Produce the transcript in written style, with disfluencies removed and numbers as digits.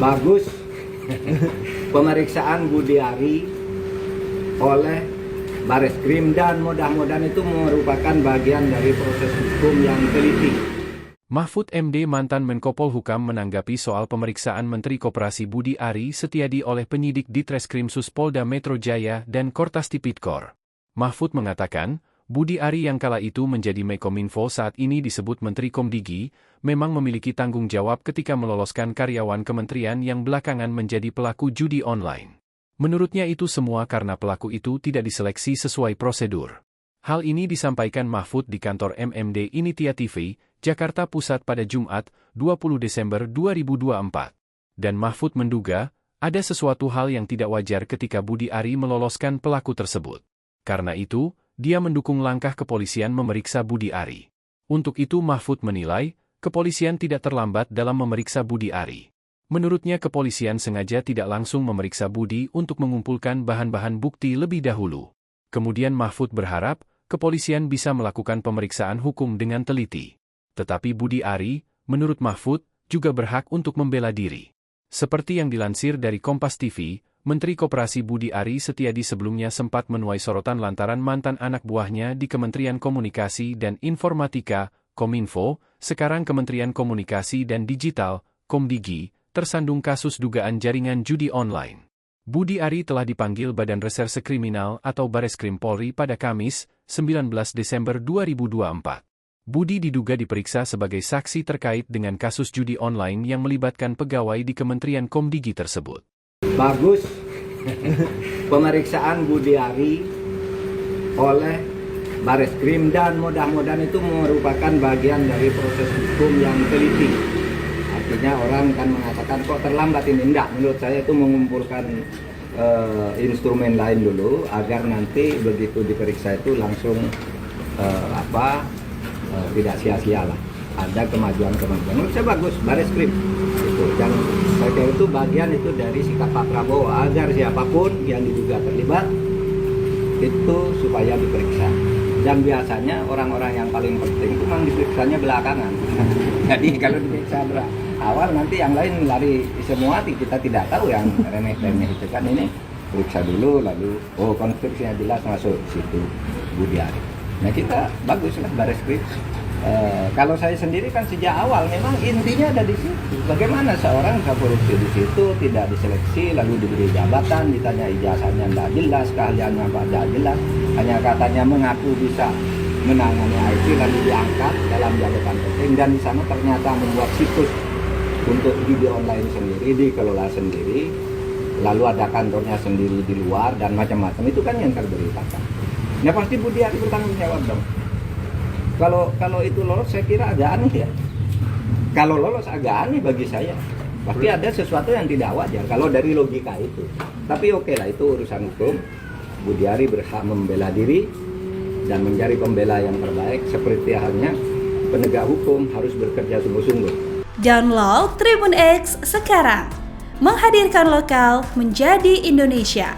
Bagus pemeriksaan Budiari oleh Bareskrim dan mudah-mudahan itu merupakan bagian dari proses hukum yang teliti. Mahfud MD mantan Menko Polhukam menanggapi soal pemeriksaan Menteri Koperasi Budi Ari Setiadi oleh penyidik Ditreskrimsus Polda Metro Jaya dan Kortas Tipikor. Mahfud mengatakan, Budi Ari yang kala itu menjadi Menkominfo saat ini disebut Menteri Komdigi, memang memiliki tanggung jawab ketika meloloskan karyawan kementerian yang belakangan menjadi pelaku judi online. Menurutnya itu semua karena pelaku itu tidak diseleksi sesuai prosedur. Hal ini disampaikan Mahfud di kantor MMD Initia TV, Jakarta Pusat pada Jumat, 20 Desember 2024. Dan Mahfud menduga, ada sesuatu hal yang tidak wajar ketika Budi Ari meloloskan pelaku tersebut. Karena itu, dia mendukung langkah kepolisian memeriksa Budi Ari. Untuk itu Mahfud menilai, kepolisian tidak terlambat dalam memeriksa Budi Ari. Menurutnya kepolisian sengaja tidak langsung memeriksa Budi untuk mengumpulkan bahan-bahan bukti lebih dahulu. Kemudian Mahfud berharap, kepolisian bisa melakukan pemeriksaan hukum dengan teliti. Tetapi Budi Ari, menurut Mahfud, juga berhak untuk membela diri. Seperti yang dilansir dari Kompas TV, Menteri Koperasi Budi Ari Setiadi sebelumnya sempat menuai sorotan lantaran mantan anak buahnya di Kementerian Komunikasi dan Informatika, Kominfo, sekarang Kementerian Komunikasi dan Digital, Komdigi, tersandung kasus dugaan jaringan judi online. Budi Ari telah dipanggil Badan Reserse Kriminal atau Bareskrim Polri pada Kamis, 19 Desember 2024. Budi diduga diperiksa sebagai saksi terkait dengan kasus judi online yang melibatkan pegawai di Kementerian Komdigi tersebut. Bagus pemeriksaan Budiari oleh Bareskrim dan mudah-mudahan itu merupakan bagian dari proses hukum yang teliti. Artinya orang kan mengatakan kok terlambat ini. Enggak, menurut saya itu mengumpulkan instrumen lain dulu agar nanti begitu diperiksa itu langsung tidak sia-sia lah. Ada kemajuan-kemajuan. Menurut saya bagus, Bareskrim. Itu. Dan saya kira itu bagian itu dari sikap Pak Prabowo agar siapapun yang diduga terlibat itu supaya diperiksa. Dan biasanya orang-orang yang paling penting itu memang diperiksanya belakangan. Jadi kalau diperiksa awal nanti yang lain lari semua, kita tidak tahu yang remeh-remeh itu kan. Ini periksa dulu lalu konstruksinya jelas masuk situ Budi Ari. Nah kita bagus lah Bareskrim. Kalau saya sendiri kan sejak awal memang intinya ada di situ. Bagaimana seorang bisa korupsi di situ, tidak diseleksi, lalu diberi jabatan, ditanya ijazahnya tidak jelas, keahliannya tidak jelas, hanya katanya mengaku bisa menangani IT lalu diangkat dalam jabatan penting, dan di sana ternyata membuat situs untuk judi online sendiri, dikelola sendiri, lalu ada kantornya sendiri di luar dan macam-macam. Itu kan yang terberitakan. Ya pasti Budi Ari bertanggung jawab dong. Kalau itu lolos saya kira agak aneh ya. Kalau lolos agak aneh bagi saya. Pasti ada sesuatu yang tidak wajar kalau dari logika itu. Tapi oke lah, itu urusan hukum. Budi Ari berhak membela diri dan mencari pembela yang terbaik. Seperti halnya penegak hukum harus bekerja sungguh-sungguh. Download Tribun X sekarang. Menghadirkan lokal menjadi Indonesia.